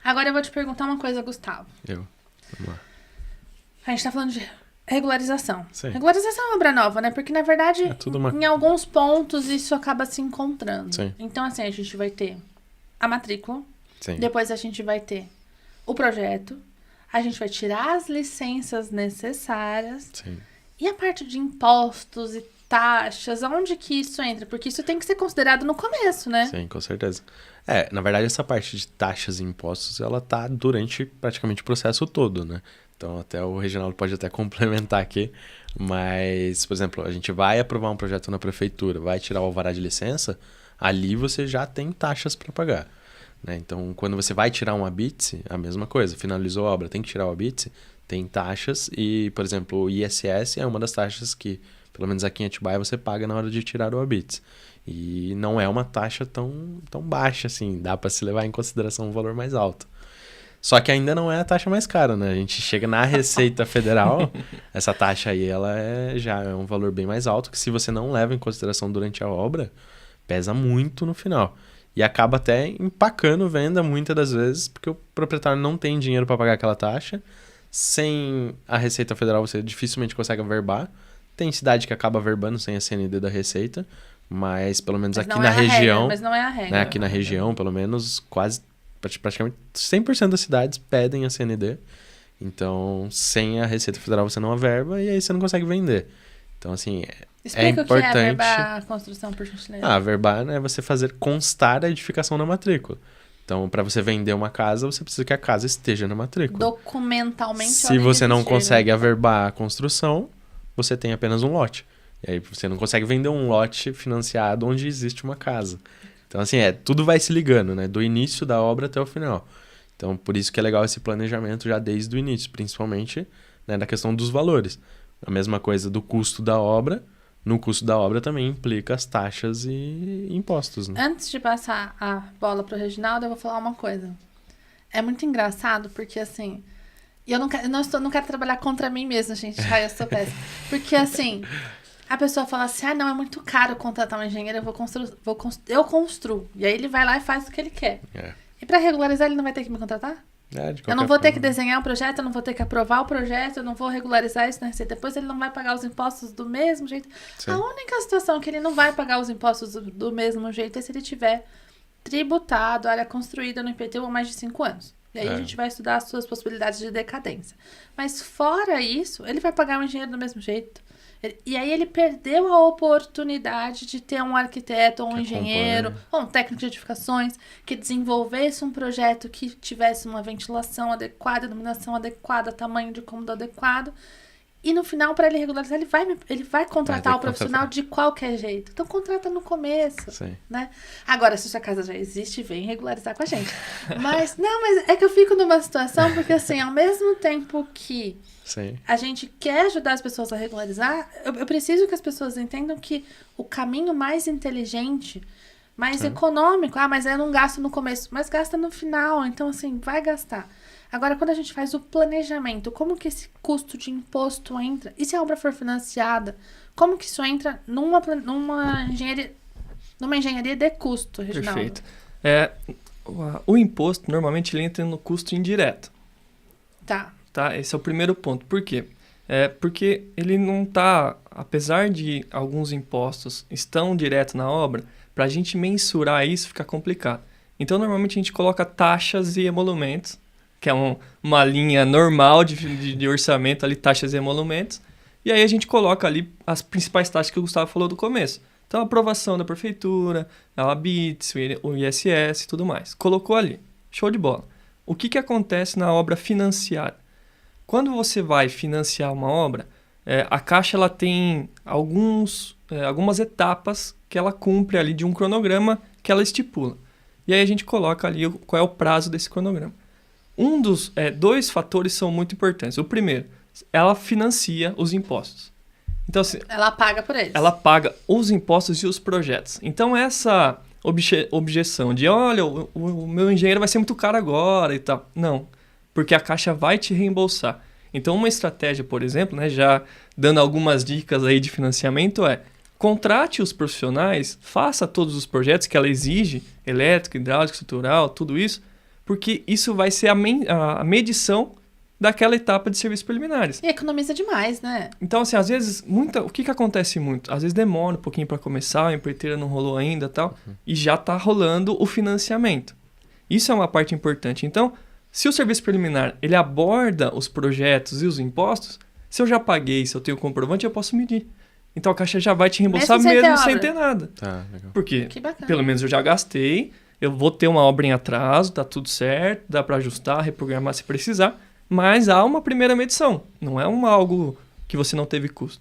Agora eu vou te perguntar uma coisa, Gustavo. Vamos lá. A gente tá falando de regularização. Sim. Regularização é uma obra nova, né? Porque, na verdade, em alguns pontos isso acaba se encontrando. Sim. Então, assim, a gente vai ter a matrícula. Sim. Depois a gente vai ter o projeto. A gente vai tirar as licenças necessárias. Sim. E a parte de impostos e taxas, onde que isso entra? Porque isso tem que ser considerado no começo, né? Sim, com certeza. Na verdade, essa parte de taxas e impostos, ela tá durante praticamente o processo todo, né? Então, até o Reginaldo pode até complementar aqui, mas, por exemplo, a gente vai aprovar um projeto na prefeitura, vai tirar o alvará de licença, ali você já tem taxas para pagar, né? Então, quando você vai tirar um habite, a mesma coisa, finalizou a obra, tem que tirar o habite, tem taxas e, por exemplo, o ISS é uma das taxas que, pelo menos aqui em Atibaia, você paga na hora de tirar o habite. E não é uma taxa tão baixa assim, dá para se levar em consideração um valor mais alto. Só que ainda não é a taxa mais cara, né? A gente chega na Receita Federal, essa taxa aí ela já é um valor bem mais alto, que se você não leva em consideração durante a obra, pesa muito no final. E acaba até empacando venda muitas das vezes, porque o proprietário não tem dinheiro para pagar aquela taxa. Sem a Receita Federal você dificilmente consegue averbar. Tem cidade que acaba averbando sem a CND da Receita, mas pelo menos aqui na região... Mas não é a regra. Né, aqui na região, pelo menos, praticamente 100% das cidades pedem a CND. Então, sem a Receita Federal você não averba e aí você não consegue vender. Então, assim, Explica é importante... o que é averbar a construção, por gentileza. Averbar é você fazer constar a edificação na matrícula. Então, para você vender uma casa, você precisa que a casa esteja na matrícula. Documentalmente. Se você não consegue averbar a construção, você tem apenas um lote. E aí você não consegue vender um lote financiado onde existe uma casa. Então, assim, tudo vai se ligando, né? Do início da obra até o final. Então, por isso que é legal esse planejamento já desde o início, principalmente, né, na questão dos valores. A mesma coisa do custo da obra. No custo da obra também implica as taxas e impostos, né? Antes de passar a bola pro Reginaldo, eu vou falar uma coisa. É muito engraçado porque, assim... Eu não quero trabalhar contra mim mesma, gente. Ai, eu sou péssima. Porque, assim... A pessoa fala assim, não, é muito caro contratar um engenheiro, eu construo. E aí ele vai lá e faz o que ele quer. E para regularizar, ele não vai ter que me contratar? Eu não vou ter que desenhar um projeto, eu não vou ter que aprovar o projeto, eu não vou regularizar isso na Receita. Depois ele não vai pagar os impostos do mesmo jeito. Sim. A única situação que ele não vai pagar os impostos do mesmo jeito é se ele tiver tributado, área construída no IPTU há mais de 5 anos. E aí a gente vai estudar as suas possibilidades de decadência. Mas fora isso, ele vai pagar um engenheiro do mesmo jeito. E aí ele perdeu a oportunidade de ter um arquiteto ou um engenheiro ou um técnico de edificações que desenvolvesse um projeto que tivesse uma ventilação adequada, iluminação adequada, tamanho de cômodo adequado. E no final, para ele regularizar, ele vai contratar o profissional de qualquer jeito. Então, contrata no começo, né? Agora, se sua casa já existe, vem regularizar com a gente. Mas é que eu fico numa situação, porque assim, ao mesmo tempo que a gente quer ajudar as pessoas a regularizar, eu preciso que as pessoas entendam que o caminho mais inteligente, mais econômico, mas eu não gasto no começo, mas gasta no final. Então, assim, vai gastar. Agora, quando a gente faz o planejamento, como que esse custo de imposto entra? E se a obra for financiada, como que isso entra numa engenharia de custo, Reginaldo? Perfeito. O imposto, normalmente, ele entra no custo indireto. Tá. Esse é o primeiro ponto. Por quê? Porque ele não está, apesar de alguns impostos estão direto na obra, para a gente mensurar isso fica complicado. Então, normalmente, a gente coloca taxas e emolumentos, que é uma linha normal de orçamento ali, taxas e emolumentos. E aí a gente coloca ali as principais taxas que o Gustavo falou do começo. Então, a aprovação da prefeitura, a ABITS, o ISS e tudo mais. Colocou ali. Show de bola. O que acontece na obra financiada? Quando você vai financiar uma obra, a Caixa ela tem algumas etapas que ela cumpre ali de um cronograma que ela estipula. E aí a gente coloca ali qual é o prazo desse cronograma. Dois fatores são muito importantes. O primeiro, ela financia os impostos. Então, assim, ela paga por eles. Ela paga os impostos e os projetos. Então, essa objeção de, olha, o meu engenheiro vai ser muito caro agora e tal. Não, porque a Caixa vai te reembolsar. Então, uma estratégia, por exemplo, né, já dando algumas dicas aí de financiamento contrate os profissionais, faça todos os projetos que ela exige, elétrica, hidráulica, estrutural, tudo isso, porque isso vai ser a medição daquela etapa de serviços preliminares. E economiza demais, né? Então, assim, às vezes, o que acontece muito? Às vezes demora um pouquinho para começar, a empreiteira não rolou ainda e tal, e já está rolando o financiamento. Isso é uma parte importante. Então, se o serviço preliminar ele aborda os projetos e os impostos, se eu já paguei, se eu tenho comprovante, eu posso medir. Então, a Caixa já vai te reembolsar mesmo sem ter nada. Tá, legal. Porque, Que bacana. pelo menos eu já gastei, eu vou ter uma obra em atraso, tá tudo certo, dá para ajustar, reprogramar se precisar, mas há uma primeira medição. Não é algo que você não teve custo.